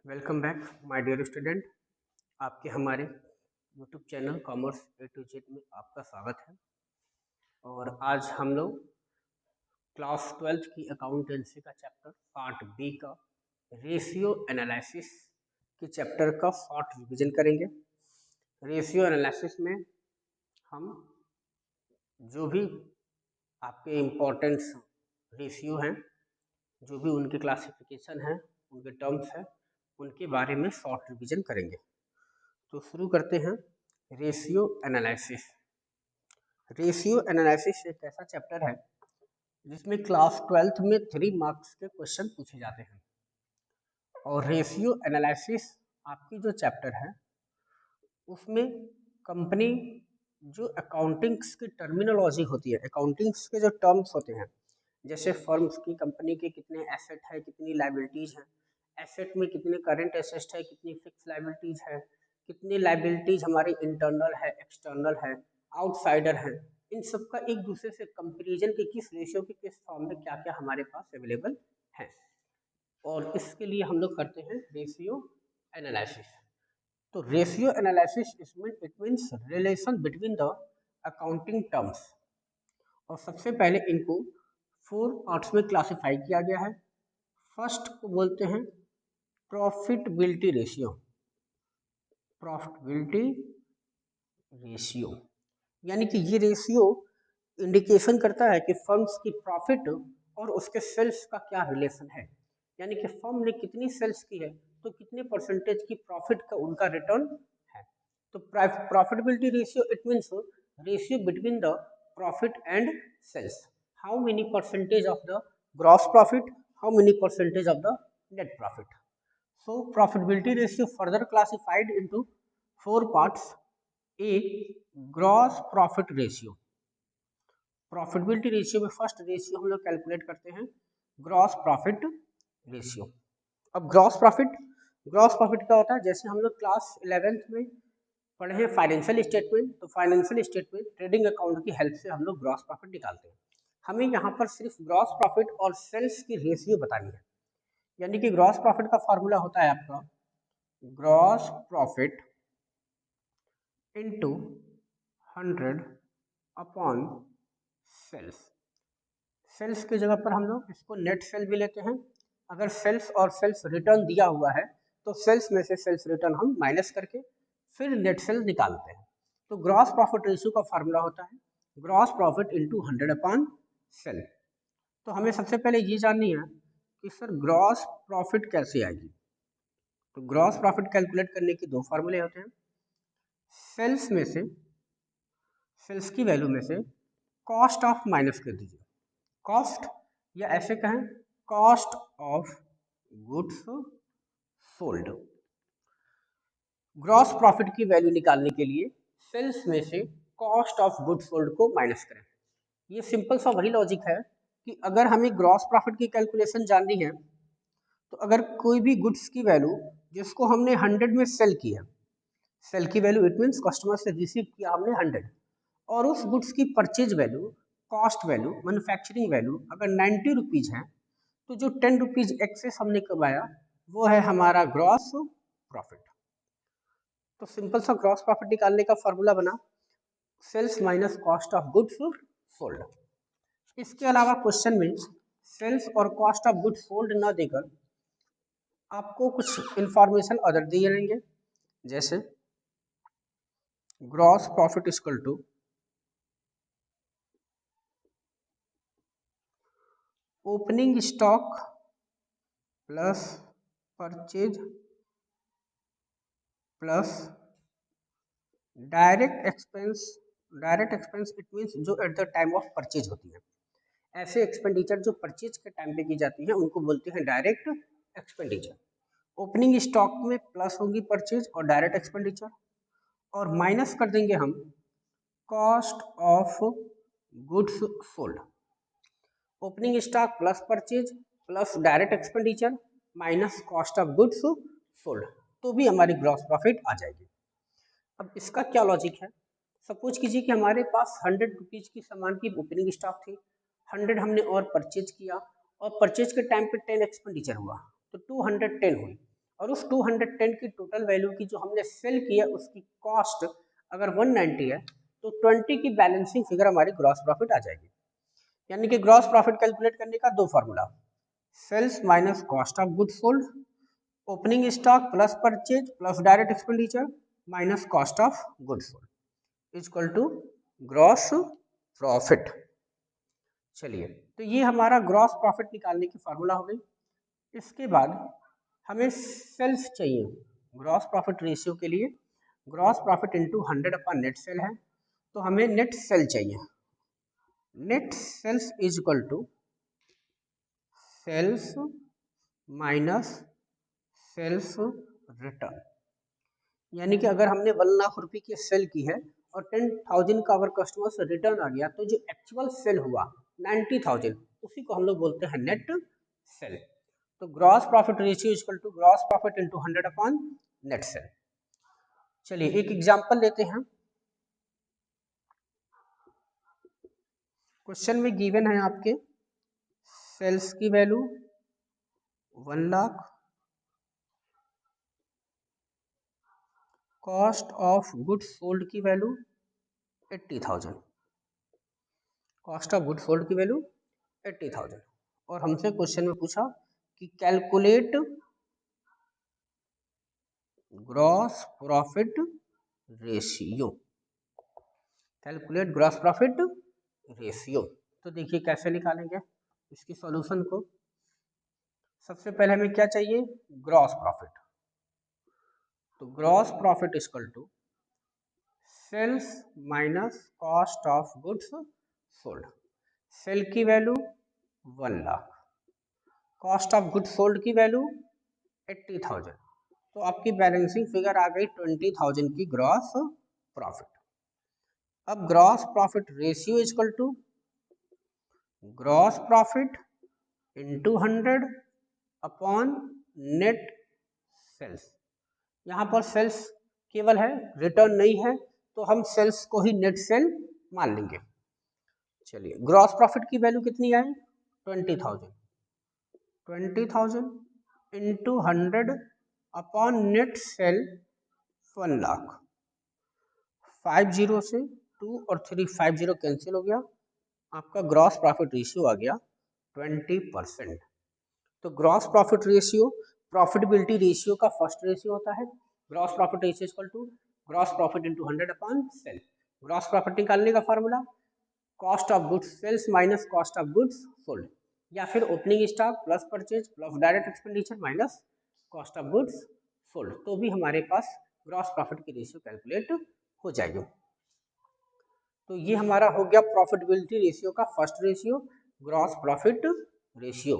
Welcome back my dear student. आपके हमारे YouTube channel commerce A to Z में आपका स्वागत है। और आज हम लोग क्लास 12th की अकाउंटेंसी का चैप्टर पार्ट बी का रेशियो एनालिसिस के चैप्टर का शॉर्ट रिवीजन करेंगे। रेशियो एनालिसिस में हम जो भी आपके इम्पोर्टेंट रेशियो हैं, जो भी उनके क्लासिफिकेशन है, उनके टर्म्स हैं, उनके बारे में शॉर्ट रिवीजन करेंगे। तो शुरू करते हैं। Ratio analysis. रेशियो एनालिसिस एक ऐसा चैप्टर है जिसमें क्लास 12th में 3 मार्क्स के क्वेश्चन पूछे जाते हैं। और रेशियो एनालिसिस आपकी जो चैप्टर है उसमें कंपनी जो अकाउंटिंग्स की टर्मिनोलॉजी होती है, अकाउंटिंग्स के जो टर्म्स होते हैं, जैसे फर्म्स की, कंपनी के कितने एसेट है, कितनी लाइबिलिटीज है, एसेट में कितने करंट एसेट है, कितनी फिक्स लाइबिलिटीज है, कितनी लाइबिलिटीज हमारी इंटरनल है, एक्सटर्नल है, आउटसाइडर है, इन सब का एक दूसरे से कंपेरिजन के किस रेशियो के किस फॉर्म में क्या क्या हमारे पास अवेलेबल है, और इसके लिए हम लोग करते हैं रेशियो एनालिसिस। तो ratio analysis it means relation between the accounting terms. और सबसे पहले इनको 4 पार्ट्स में क्लासिफाई किया गया है। फर्स्ट को बोलते हैं प्रॉफिटेबिलिटी रेशियो। प्रॉफिटेबिलिटी रेशियो यानी कि ये रेशियो इंडिकेशन करता है कि फर्म्स की प्रॉफिट और उसके सेल्स का क्या रिलेशन है। यानी कि फर्म ने कितनी सेल्स की है तो कितने परसेंटेज की प्रॉफिट का उनका रिटर्न है। तो profitability ratio it means ratio between the profit and sales. How many percentage of the gross profit, how many percentage of the net profit. So profitability ratio further classified into 4 parts. A, gross profit ratio. Profitability ratio में first ratio हम लोग calculate करते हैं gross profit ratio. अब gross profit क्या होता है, जैसे हम लोग क्लास 11th में पढ़े हैं फाइनेंशियल स्टेटमेंट, तो फाइनेंशियल स्टेटमेंट ट्रेडिंग अकाउंट की हेल्प से हम लोग ग्रॉस प्रॉफिट निकालते हैं। हमें यहाँ पर सिर्फ ग्रॉस प्रॉफिट और सेल्स की रेशियो बतानी है। यानी कि ग्रॉस प्रॉफिट का फॉर्मूला होता है आपका gross profit into 100 upon sales. Sales की जगह पर हम लोग इसको नेट सेल भी लेते हैं। अगर सेल्स और सेल्स रिटर्न दिया हुआ है तो सेल्स में से सेल्स रिटर्न हम माइनस करके फिर नेट सेल निकालते हैं। तो ग्रॉस प्रॉफिट रेशियो का फार्मूला होता है gross profit into 100 upon sale. तो हमें सबसे पहले ये जाननी है कि सर ग्रॉस प्रॉफिट कैसे आएगी। तो ग्रॉस प्रॉफिट कैलकुलेट करने के 2 फार्मूले होते हैं। सेल्स में से, सेल्स की वैल्यू में से कॉस्ट ऑफ माइनस कर दीजिए। कॉस्ट या ऐसे कहें cost of goods sold. Gross profit की वैल्यू निकालने के लिए सेल्स में से कॉस्ट ऑफ गुड्स सोल्ड को माइनस करें। ये सिंपल सा वही लॉजिक है कि अगर हमें ग्रॉस प्रॉफिट की कैलकुलेशन जाननी है तो अगर कोई भी गुड्स की वैल्यू जिसको हमने 100 में सेल किया, सेल की वैल्यू इट मीन्स कस्टमर से रिसीव किया हमने 100, और उस गुड्स की purchase value, cost value, manufacturing value अगर 90 रुपीज़ है तो जो 10 रुपीज़ एक्सेस हमने कमाया वो है हमारा ग्रॉस प्रॉफिट। तो सिंपल सा ग्रॉस प्रॉफिट निकालने का फॉर्मूला बना sales minus cost of goods sold. इसके अलावा क्वेश्चन में सेल्स और कॉस्ट ऑफ गुड्स सोल्ड ना देकर आपको कुछ इंफॉर्मेशन अदर दिए रहेंगे, जैसे gross profit equal to opening stock plus purchase plus direct expense. Direct expense it means जो at the time of purchase होती है। ऐसे एक्सपेंडिचर जो परचेज के टाइम पे की जाती है उनको बोलते हैं डायरेक्ट एक्सपेंडिचर। ओपनिंग स्टॉक में प्लस होगी परचेज और डायरेक्ट एक्सपेंडिचर, और माइनस कर देंगे हम cost of goods sold. Opening stock plus purchase plus direct expenditure minus cost of goods sold, तो भी हमारी ग्रॉस प्रॉफिट आ जाएगी। अब इसका क्या लॉजिक है, सपोज कीजिए कि हमारे पास 100 रुपीज़ की सामान की ओपनिंग स्टॉक थी, 100 हमने और परचेज किया, और परचेज के टाइम पे 10 एक्सपेंडिचर हुआ तो 210 हुई, और उस 210 की टोटल वैल्यू की जो हमने सेल की है उसकी कॉस्ट अगर 190 है तो 20 की बैलेंसिंग फिगर हमारी ग्रॉस प्रॉफिट आ जाएगी। यानी कि ग्रॉस प्रॉफिट कैलकुलेट करने का दो formula, sales minus cost of goods sold, opening stock plus purchase plus direct expenditure minus cost of goods sold equal to gross profit. चलिए, तो ये हमारा ग्रॉस प्रॉफिट निकालने की फार्मूला हो गई। इसके बाद हमें सेल्स चाहिए ग्रॉस प्रॉफिट रेशियो के लिए। Gross profit into 100 upon net sale है, तो हमें नेट सेल चाहिए। Net sales is equal to sales minus sales return. यानी कि अगर हमने 1 लाख रुपए की सेल की है और 10,000 का अगर कस्टमर से रिटर्न आ गया तो जो एक्चुअल सेल हुआ 90,000 उसी को हम लोग बोलते हैं नेट सेल। तो gross profit ratio equal to gross profit into 100 upon net sale. चलिए एक एग्जांपल लेते हैं। क्वेश्चन में गिवन है आपके सेल्स की value 1 lakh, cost of goods sold की value 80,000, cost of goods sold की वैल्यू 80,000 और हमसे क्वेश्चन में पूछा कि calculate gross profit ratio, calculate gross profit ratio. तो देखिए कैसे निकालेंगे इसकी सॉल्यूशन को। सबसे पहले हमें क्या चाहिए, ग्रॉस प्रॉफिट। तो gross profit equal to sales minus cost of goods sold. Sale की value 1 lakh, cost of goods sold की वैल्यू 80,000, तो आपकी बैलेंसिंग फिगर आ गई 20,000 की ग्रॉस प्रॉफिट। अब gross profit ratio equal to gross profit into 100 upon net sales. यहाँ पर सेल्स केवल है, रिटर्न नहीं है, तो हम सेल्स को ही नेट सेल मान लेंगे। चलिए ग्रॉस प्रॉफिट की वैल्यू कितनी आई 20,000, 20,000 into 100 upon net cell 1 lakh. 50 से 2 और 3 50 कैंसिल हो गया, आपका ग्रॉस प्रॉफिट रेशियो आ गया 20%। तो gross profit ratio profitability ratio का फर्स्ट रेशियो होता है। Gross profit ratio equal to gross profit into 100 upon sale. Gross profit निकालने का formula cost of goods sales minus cost of goods sold, या फिर opening stock plus purchase plus direct expenditure minus cost of goods sold, तो भी हमारे पास gross profit की ratio calculate हो जाएगी। तो ये हमारा हो गया प्रॉफिटेबिलिटी रेशियो का first ratio, gross profit ratio.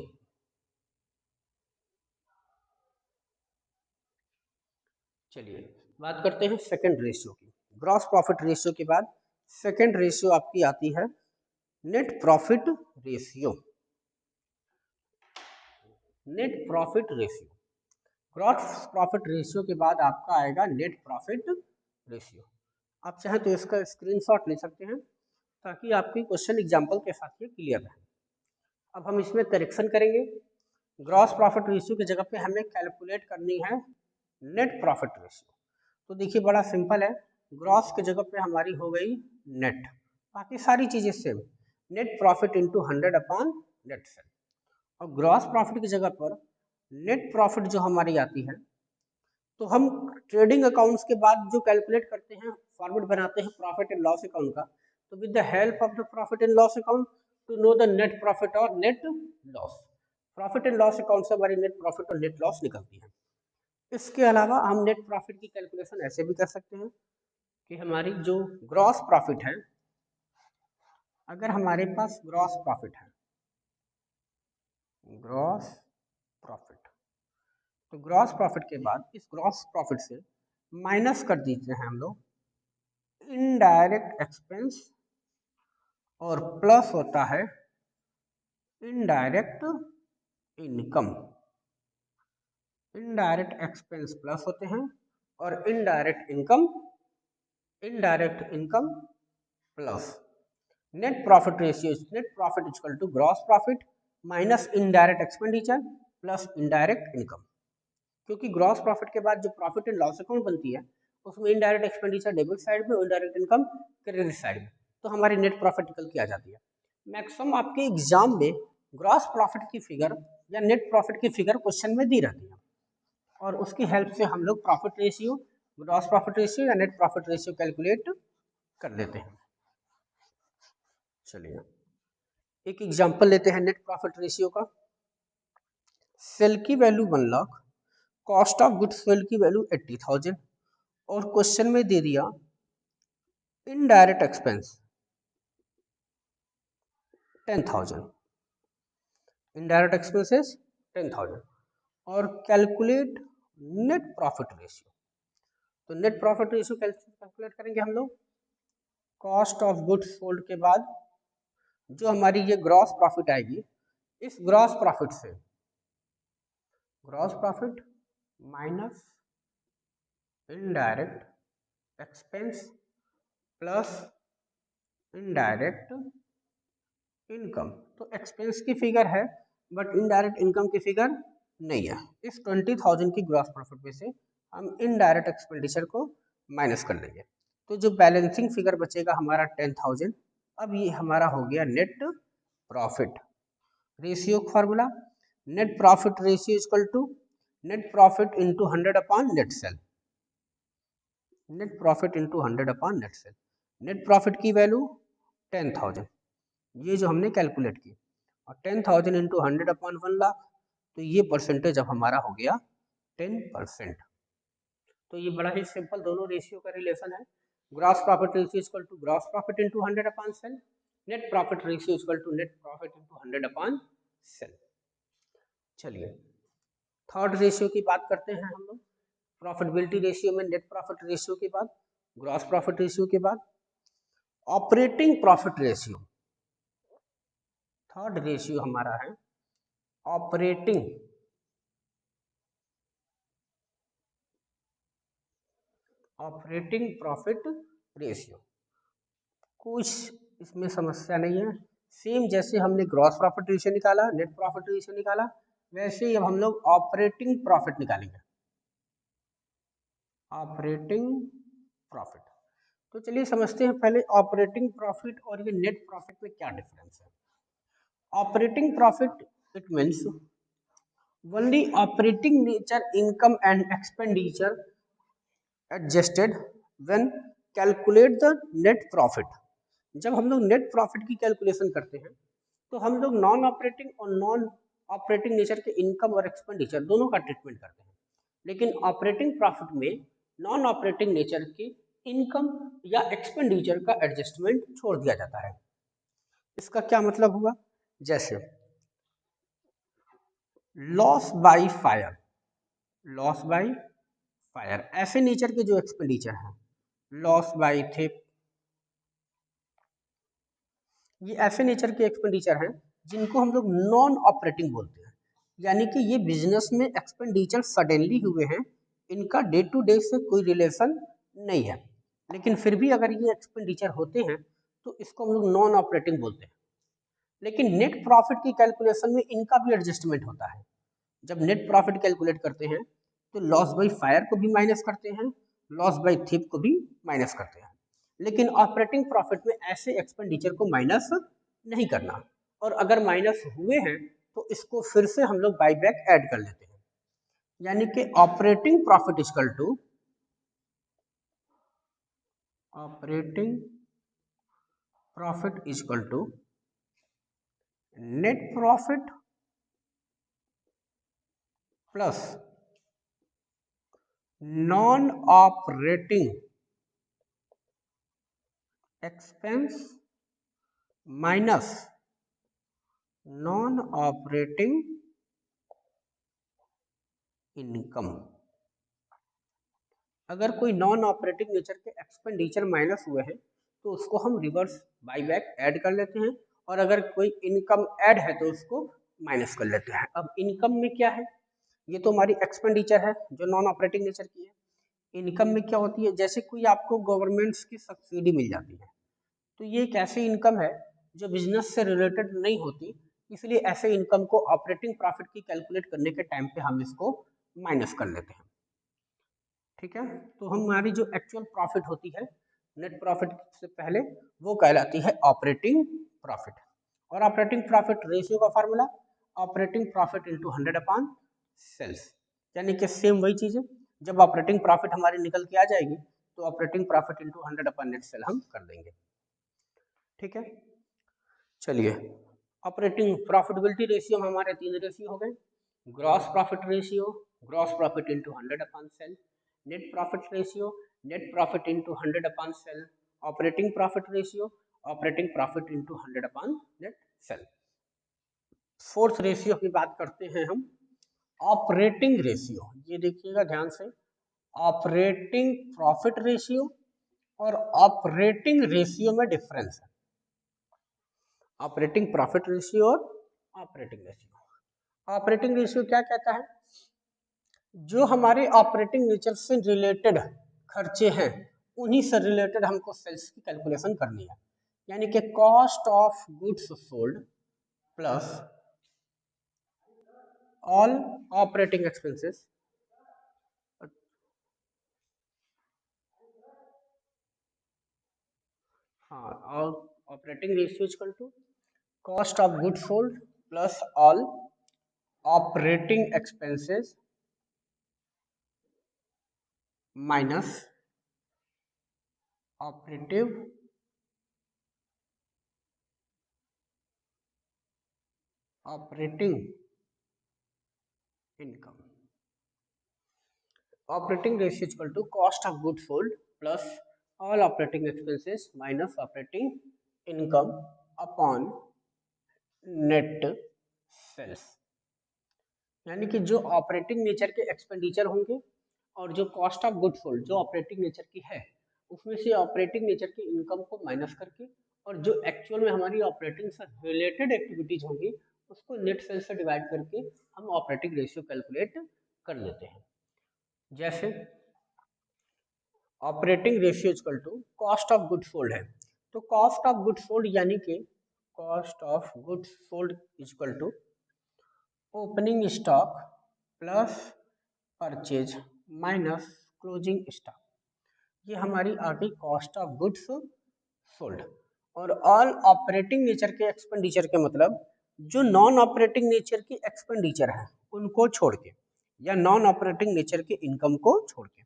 चलिए बात करते हैं सेकंड रेशियो की। ग्रॉस प्रॉफिट रेशियो के बाद सेकंड रेशियो आपकी आती है net profit ratio. Net profit ratio, gross profit ratio के बाद आपका आएगा नेट प्रॉफिट रेशियो। आप चाहें तो इसका स्क्रीनशॉट ले सकते हैं ताकि आपकी क्वेश्चन एग्जांपल के साथ ये क्लियर है। अब हम इसमें करेक्शन करेंगे। ग्रॉस प्रॉफिट रेशियो की जगह पे हमें कैलकुलेट करनी है नेट प्रॉफिट रेशियो। तो देखिए बड़ा सिंपल है, ग्रॉस की जगह पे हमारी हो गई नेट, बाकी सारी चीजें same, net profit into 100 upon net cell. और ग्रॉस प्रॉफिट की जगह पर नेट प्रॉफिट जो हमारी आती है, तो हम ट्रेडिंग अकाउंट्स के बाद जो कैलकुलेट करते हैं फॉर्मेट बनाते हैं प्रॉफिट एंड लॉस अकाउंट का, तो with the help of the profit and loss account to know the net profit और net loss. Profit and loss account से हमारी नेट प्रॉफिट और नेट लॉस निकलती है। इसके अलावा हम नेट प्रॉफिट की कैलकुलेशन ऐसे भी कर सकते हैं कि हमारी जो ग्रॉस प्रॉफिट है, अगर हमारे पास ग्रॉस प्रॉफिट है, ग्रॉस प्रॉफिट, तो ग्रॉस प्रॉफिट के बाद इस ग्रॉस प्रॉफिट से माइनस कर दीजिए हैं हम लोग इनडायरेक्ट एक्सपेंस और प्लस होता है indirect income. Indirect expense plus होते हैं और indirect income plus. Net profit ratio, net profit equal to gross profit minus indirect expenditure plus indirect income. क्योंकि ग्रॉस प्रॉफिट के बाद जो प्रॉफिट एंड लॉस अकाउंट बनती है उसमें इनडायरेक्ट एक्सपेंडिचर डेबिट साइड में, इनडायरेक्ट इनकम क्रेडिट साइड में, तो हमारी नेट प्रॉफिट निकल के आ जाती है। मैक्सिमम आपके एग्जाम में ग्रॉस प्रॉफिट की फिगर या नेट प्रॉफिट की फिगर क्वेश्चन में दी रहती है और उसकी हेल्प से हम लोग profit ratio, gross profit ratio या नेट प्रॉफिट रेशियो कैलकुलेट कर लेते हैं। चलिए एक एग्जांपल लेते हैं नेट प्रॉफिट रेशियो का। सेल की value 1 lakh, cost of goods sold की वैल्यू 80,000 और क्वेश्चन में दे दिया इनडायरेक्ट एक्सपेंस 10,000, इनडायरेक्ट एक्सपेंसेस 10,000 और कैलकुलेट नेट प्रॉफिट रेशियो। तो नेट प्रॉफिट रेशियो कैलकुलेट करेंगे हम लोग कॉस्ट ऑफ गुड्स सोल्ड के बाद जो हमारी ये ग्रॉस प्रॉफिट आएगी, इस ग्रॉस प्रॉफिट से gross profit minus indirect expense plus indirect income. तो एक्सपेंस की फिगर है बट इनडायरेक्ट इनकम की फिगर नहीं है। इस 20,000 की ग्रॉस प्रॉफिट में से हम इनडायरेक्ट एक्सपेंडिचर को माइनस कर लेंगे, तो जो बैलेंसिंग फिगर बचेगा हमारा 10,000। अब ये हमारा हो गया net profit ratio formula. Net profit ratio equal to net profit into 100 upon net sale, net profit into 100 upon net sale. Net profit की वैल्यू 10,000, ये जो हमने कैलकुलेट की, और 10,000 इंटू 100 अपॉन 1 लाख, तो ये परसेंटेज अब हमारा हो गया 10%। तो ये बड़ा ही सिंपल दोनों रेशियो का रिलेशन है। Gross profit ratio equal to gross profit into 100 upon sale, net profit ratio equal to net profit into 100 upon sale. चलिए थर्ड रेशियो की बात करते हैं हम लोग। प्रॉफिटेबिलिटी रेशियो में नेट प्रॉफिट रेशियो के बाद, ग्रॉस प्रॉफिट रेशियो के बाद operating profit ratio. Third ratio हमारा है ऑपरेटिंग प्रॉफिट रेशियो। कुछ इसमें समस्या नहीं है, सेम जैसे हमने ग्रॉस प्रॉफिट रेशियो निकाला, नेट प्रॉफिट रेशियो निकाला, वैसे ही अब हम लोग ऑपरेटिंग प्रॉफिट निकालेंगे, ऑपरेटिंग प्रॉफिट। तो चलिए समझते हैं पहले ऑपरेटिंग प्रॉफिट और ये नेट प्रॉफिट में क्या डिफरेंस है। Operating profit it means only operating nature income and expenditure adjusted when calculate the net profit. जब हम लोग नेट प्रॉफिट की कैलकुलेशन करते हैं तो हम लोग नॉन ऑपरेटिंग और नॉन ऑपरेटिंग नेचर के इनकम और एक्सपेंडिचर दोनों का ट्रीटमेंट करते हैं, लेकिन ऑपरेटिंग प्रॉफिट में नॉन ऑपरेटिंग नेचर की इनकम या एक्सपेंडिचर का एडजस्टमेंट छोड़ दिया जाता है। इसका क्या मतलब हुआ, जैसे loss by fire, loss by fire ऐसे नेचर के जो एक्सपेंडिचर हैं, लॉस बाय थिप, ये ऐसे नेचर के एक्सपेंडिचर हैं जिनको हम लोग नॉन ऑपरेटिंग बोलते हैं, यानी कि ये बिजनेस में एक्सपेंडिचर सडनली हुए हैं, इनका डे टू डे से कोई रिलेशन नहीं है, लेकिन फिर भी अगर ये एक्सपेंडिचर होते हैं तो इसको हम लोग नॉन ऑपरेटिंग बोलते हैं। लेकिन नेट प्रॉफिट की कैलकुलेशन में इनका भी एडजस्टमेंट होता है। जब नेट प्रॉफिट कैलकुलेट करते हैं तो लॉस बाई फायर को भी माइनस करते हैं, लॉस बाई थिप को भी माइनस करते हैं, लेकिन ऑपरेटिंग प्रॉफिट में ऐसे एक्सपेंडिचर को माइनस नहीं करना, और अगर माइनस हुए हैं तो इसको फिर से हम लोग बाई बैक ऐड कर लेते हैं, यानी कि operating profit equal to operating profit equal to net profit plus non operating expense minus non operating income. अगर कोई नॉन ऑपरेटिंग नेचर के एक्सपेंडिचर माइनस हुए हैं तो उसको हम रिवर्स बाई बैक ऐड कर लेते हैं, और अगर कोई इनकम ऐड है तो उसको माइनस कर लेते हैं। अब इनकम में क्या है, ये तो हमारी एक्सपेंडिचर है जो नॉन ऑपरेटिंग नेचर की है। इनकम में क्या होती है, जैसे कोई आपको गवर्नमेंट्स की सब्सिडी मिल जाती है, तो ये एक ऐसी इनकम है जो बिजनेस से रिलेटेड नहीं होती, इसलिए ऐसे इनकम को ऑपरेटिंग प्रॉफिट की कैलकुलेट करने के टाइम पे हम इसको माइनस कर लेते हैं। ठीक है, तो हमारी जो एक्चुअल प्रॉफिट होती है नेट प्रॉफिट से पहले, वो कहलाती है ऑपरेटिंग प्रॉफिट। और ऑपरेटिंग प्रॉफिट रेशियो का formula operating profit into 100 upon sales, यानी कि सेम वही चीज़ है। जब ऑपरेटिंग प्रॉफिट हमारी निकल के आ जाएगी तो operating profit into 100 upon net cell हम कर देंगे। ठीक है, चलिए ऑपरेटिंग प्रॉफिटेबिलिटी रेशियो में हमारे 3 रेशियो हो गए। Gross profit ratio, gross profit into 100 upon sale. Net profit ratio, net profit into 100 upon sale. Operating profit ratio, operating profit into 100 upon net sale. Fourth ratio की बात करते हैं हम, operating ratio. ये देखिएगा ध्यान से, ऑपरेटिंग प्रॉफिट रेशियो और ऑपरेटिंग रेशियो में डिफरेंस है। ऑपरेटिंग प्रॉफिट रेशियो और ऑपरेटिंग रेशियो। ऑपरेटिंग रेशियो क्या कहता है, जो हमारे ऑपरेटिंग नेचर से रिलेटेड खर्चे हैं उन्हीं से रिलेटेड हमको सेल्स की कैलकुलेशन करनी है। यानी कि cost of goods sold plus all operating expenses, हाँ, और operating ratio equal to cost of goods sold plus all operating expenses minus operative operating income. Operating ratio equal to cost of goods sold plus all operating expenses minus operating income upon net sales. यानी कि जो operating nature के expenditure होंगे और जो cost of goods sold जो operating nature की है, उसमें से ऑपरेटिंग नेचर की इनकम को माइनस करके और जो एक्चुअल में हमारी ऑपरेटिंग से रिलेटेड एक्टिविटीज होंगी उसको नेट सेल्स से डिवाइड करके हम ऑपरेटिंग रेशियो कैलकुलेट कर लेते हैं। जैसे operating ratio equal to cost of goods sold है, तो कॉस्ट ऑफ गुड्स सोल्ड यानी कि cost of goods sold equal to opening stock plus purchase minus closing stock. ये हमारी आ गई कॉस्ट ऑफ गुड्स सोल्ड। और ऑल ऑपरेटिंग नेचर के एक्सपेंडिचर के मतलब जो नॉन ऑपरेटिंग नेचर की एक्सपेंडिचर है उनको छोड़ के, या नॉन ऑपरेटिंग नेचर के इनकम को छोड़ के।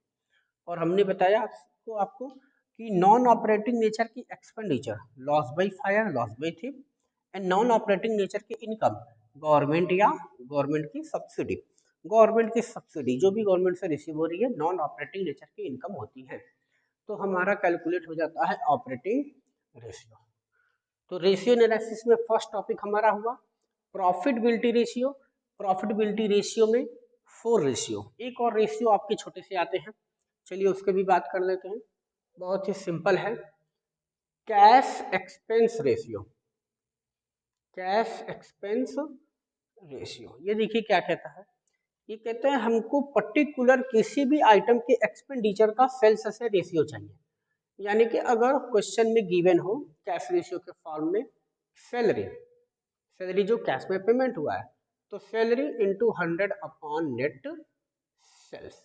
और हमने बताया आपको कि नॉन ऑपरेटिंग नेचर की expenditure loss by fire, loss by thief, and non operating nature की इनकम गवर्नमेंट या गवर्नमेंट की सब्सिडी। गवर्नमेंट की सब्सिडी जो भी गवर्नमेंट से रिसीव हो रही है नॉन ऑपरेटिंग नेचर की इनकम होती है। तो हमारा कैलकुलेट हो जाता है ऑपरेटिंग रेशियो। तो रेशियो एनालिसिस में फर्स्ट टॉपिक हमारा हुआ प्रॉफिटेबिलिटी रेशियो। प्रॉफिटेबिलिटी रेशियो में 4 रेशियो, एक और रेशियो आपके छोटे से आते हैं, चलिए उसके भी बात कर लेते हैं। बहुत ही सिंपल है, cash expense ratio. Cash expense ratio ये देखिए क्या कहता है, ये कहते हैं हमको पर्टिकुलर किसी भी आइटम के एक्सपेंडिचर का सेल्स से रेशियो चाहिए। यानी कि अगर क्वेश्चन में गिवन हो कैश रेशियो के फॉर्म में सैलरी, सैलरी जो कैश में पेमेंट हुआ है, तो salary into 100 upon net sales.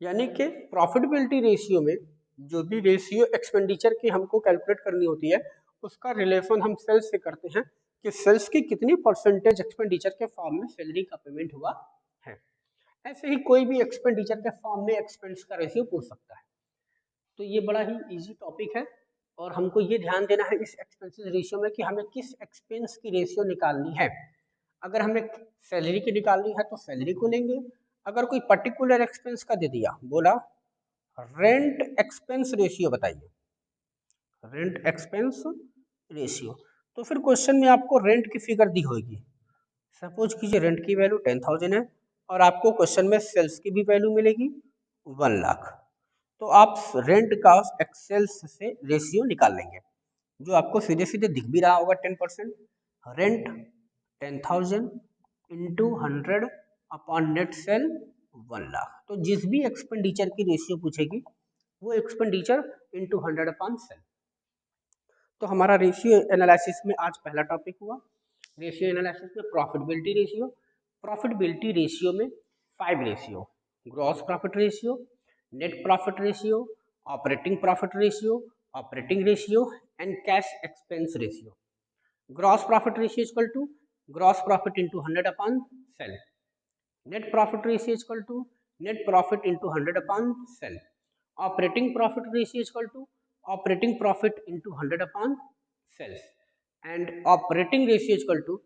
यानी कि प्रॉफिटेबिलिटी रेशियो में जो भी रेशियो एक्सपेंडिचर की हमको कैलकुलेट करनी होती है उसका रिलेशन हम सेल्स से करते हैं कि सेल्स की कितनी परसेंटेज एक्सपेंडिचर के फॉर्म में सैलरी का पेमेंट हुआ है। ऐसे ही कोई भी एक्सपेंडिचर के फॉर्म में एक्सपेंस का रेशियो पूछ सकता है। तो ये बड़ा ही इजी टॉपिक है और हमको ये ध्यान देना है इस एक्सपेंसेस रेशियो में कि हमें किस एक्सपेंस की रेशियो निकालनी है। अगर हमें सैलरी की निकालनी है तो सैलरी को लेंगे। अगर कोई पर्टिकुलर एक्सपेंस का दे दिया, बोला रेंट एक्सपेंस रेशियो बताइए, रेंट एक्सपेंस रेशियो, तो फिर क्वेश्चन में आपको रेंट की फिगर दी होगी। सपोज कीजिए रेंट की वैल्यू 10,000 है और आपको क्वेश्चन में सेल्स की भी वैल्यू मिलेगी 1 लाख, तो आप रेंट का एक्सेल्स से रेशियो निकाल लेंगे जो आपको सीधे सीधे दिख भी रहा होगा 10%। Rent 10,000 into 100 upon net cell 1 lakh. तो जिस भी एक्सपेंडिचर की रेशियो पूछेगी वो एक्सपेंडिचर इंटू 100 अपॉन सेल। तो हमारा रेशियो एनालिसिस में आज पहला टॉपिक हुआ। रेशियो एनालिसिस में प्रॉफिटेबिलिटी रेशियो। प्रॉफिटेबिलिटी रेशियो में 5 ratio: gross profit ratio, net profit ratio, operating profit ratio, operating ratio and cash expense ratio. Gross profit ratio is equal to gross profit into 100 upon sell. Net profit ratio is equal to net profit into 100 upon sell. Operating profit ratio is equal to operating profit into 100 upon sales. And operating ratio is equal to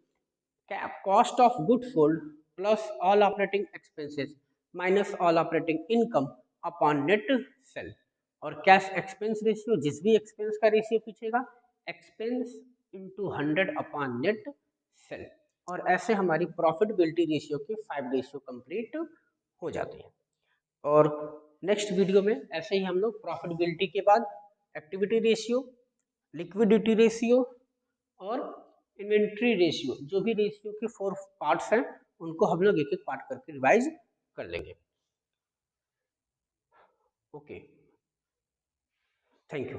cost of goods sold plus all operating expenses minus all operating income upon net sell. और cash expense ratio, जिस भी expense का ratio पूछेगा, expense into 100 upon net cell. और ऐसे हमारी profitability ratio के 5 ratio complete हो जाते हैं. और नेक्स्ट वीडियो में ऐसे ही हम लोग प्रॉफिटेबिलिटी के बाद एक्टिविटी रेशियो, लिक्विडिटी रेशियो और इन्वेंट्री रेशियो, जो भी रेशियो के 4 पार्ट्स हैं, उनको हम लोग एक एक पार्ट करके रिवाइज कर लेंगे. Okay, thank you.